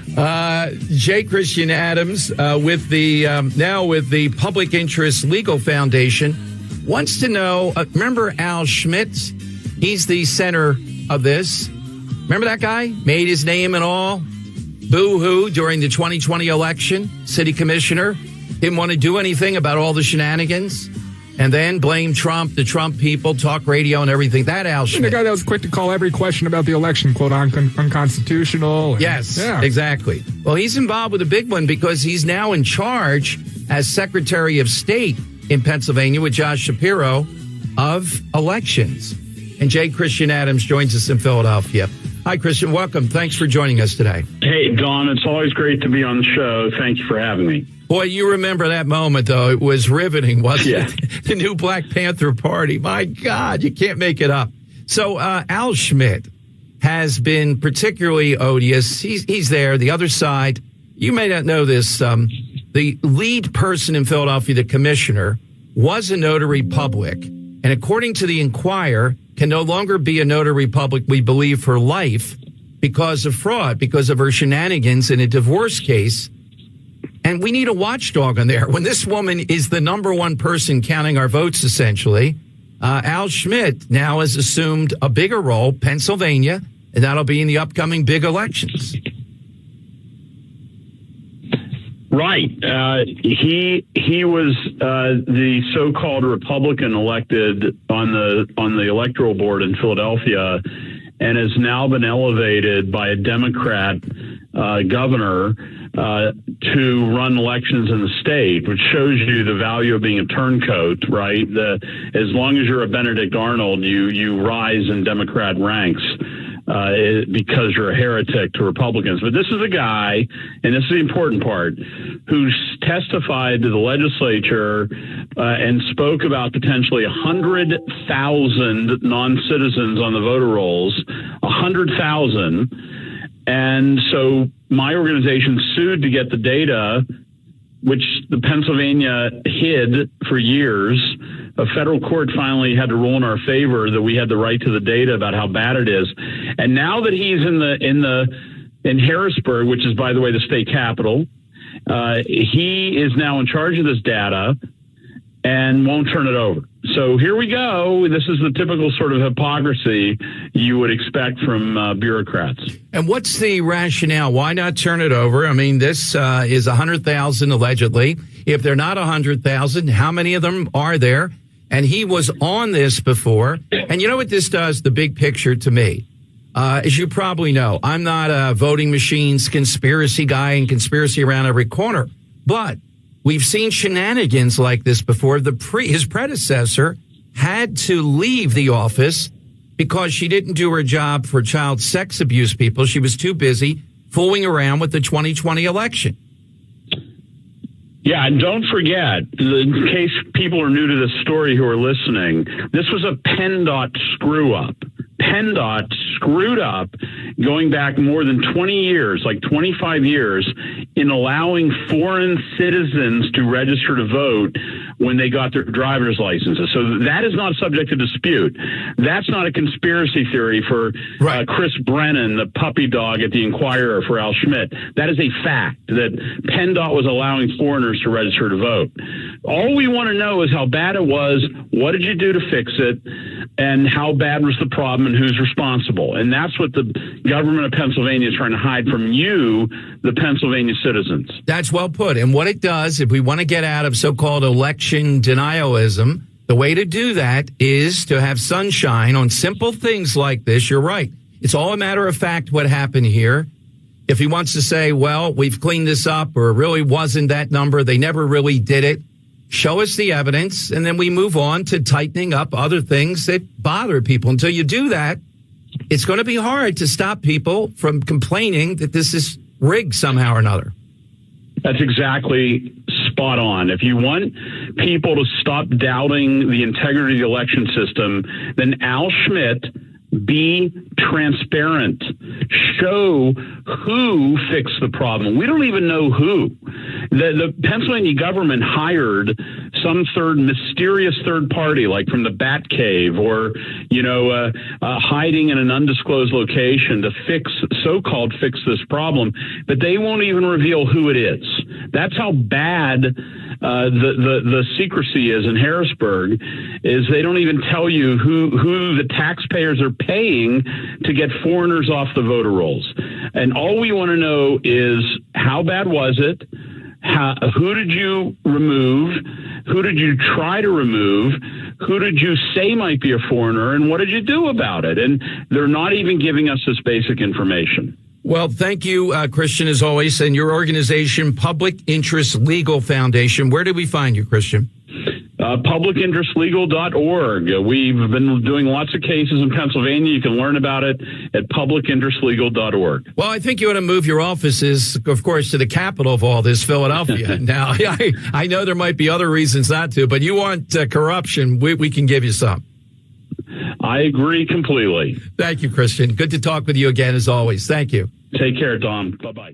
J. Christian Adams with the Public Interest Legal Foundation wants to know, remember Al Schmidt? He's the center of this. Remember that guy? Made his name and all. Boo-hoo during the 2020 election. City commissioner. Didn't want to do anything about all the shenanigans. And then blame Trump, the Trump people, talk radio and everything. That Al Schmidt. The guy that was quick to call every question about the election, quote, unconstitutional. Yes, exactly. Well, he's involved with a big one because he's now in charge as Secretary of State in Pennsylvania with Josh Shapiro of elections. And J. Christian Adams joins us in Philadelphia. Hi, Christian. Welcome. Thanks for joining us today. Hey, Don. It's always great to be on the show. Thank you for having me. Boy, you remember that moment, though. It was riveting, wasn't it? The new Black Panther Party. My God, you can't make it up. So Al Schmidt has been particularly odious. He's there, the other side. You may not know this. The lead person in Philadelphia, the commissioner, was a notary public. And according to the Inquirer, can no longer be a notary public, we believe, for life because of fraud, because of her shenanigans in a divorce case. And we need a watchdog on there. When this woman is the number one person counting our votes, essentially, Al Schmidt now has assumed a bigger role, Pennsylvania, and that'll be in the upcoming big elections. Right. He was the so-called Republican elected on the electoral board in Philadelphia, and has now been elevated by a Democrat governor to run elections in the state, which shows you the value of being a turncoat, right? As long as you're a Benedict Arnold, you rise in Democrat ranks because you're a heretic to Republicans. But this is a guy, and this is the important part, who's testified to the legislature and spoke about potentially 100,000 non-citizens on the voter rolls, 100,000. And so my organization sued to get the data, which the Pennsylvania hid for years. A federal court finally had to rule in our favor that we had the right to the data about how bad it is. And now that he's in Harrisburg, which is, by the way, the state capital, he is now in charge of this data and won't turn it over. So here we go. This is the typical sort of hypocrisy you would expect from bureaucrats. And what's the rationale? Why not turn it over? I mean, this is 100,000 allegedly. If they're not 100,000, how many of them are there? And he was on this before. And you know what this does, the big picture to me? As you probably know, I'm not a voting machines conspiracy guy and conspiracy around every corner. But we've seen shenanigans like this before. His predecessor had to leave the office because she didn't do her job for child sex abuse people. She was too busy fooling around with the 2020 election. Yeah, and don't forget, in case people are new to this story who are listening, this was a PennDOT screw-up. PennDOT screwed up going back more than 20 years, like 25 years, in allowing foreign citizens to register to vote when they got their driver's licenses. So that is not subject to dispute. That's not a conspiracy theory for Chris Brennan, the puppy dog at the Inquirer for Al Schmidt. That is a fact that PennDOT was allowing foreigners to register to vote. All we want to know is how bad it was, what did you do to fix it, and how bad was the problem and who's responsible. And that's what the government of Pennsylvania is trying to hide from you, the Pennsylvania citizens. That's well put. And what it does, if we want to get out of so-called election denialism, the way to do that is to have sunshine on simple things like this. You're right. It's all a matter of fact what happened here. If he wants to say, well, we've cleaned this up, or it really wasn't that number, they never really did it, show us the evidence, and then we move on to tightening up other things that bother people. Until you do that, it's going to be hard to stop people from complaining that this is rigged somehow or another. That's exactly spot on. If you want people to stop doubting the integrity of the election system, then Al Schmidt, be transparent. Show who fixed the problem. We don't even know who. The Pennsylvania government hired some mysterious third party, like from the Bat Cave, or hiding in an undisclosed location to so-called fix this problem, but they won't even reveal who it is. That's how bad the secrecy is in Harrisburg. Is they don't even tell you who the taxpayers are paying to get foreigners off the voter rolls. And all we want to know is, how bad was it? Who did you remove? Who did you try to remove? Who did you say might be a foreigner? And what did you do about it? And they're not even giving us this basic information. Well, thank you, Christian, as always, and your organization, Public Interest Legal Foundation. Where do we find you, Christian? PublicInterestLegal.org. We've been doing lots of cases in Pennsylvania. You can learn about it at PublicInterestLegal.org. Well, I think you ought to move your offices, of course, to the capital of all this, Philadelphia. Now, I know there might be other reasons not to, but you want corruption, we can give you some. I agree completely. Thank you, Christian. Good to talk with you again, as always. Thank you. Take care, Tom. Bye-bye.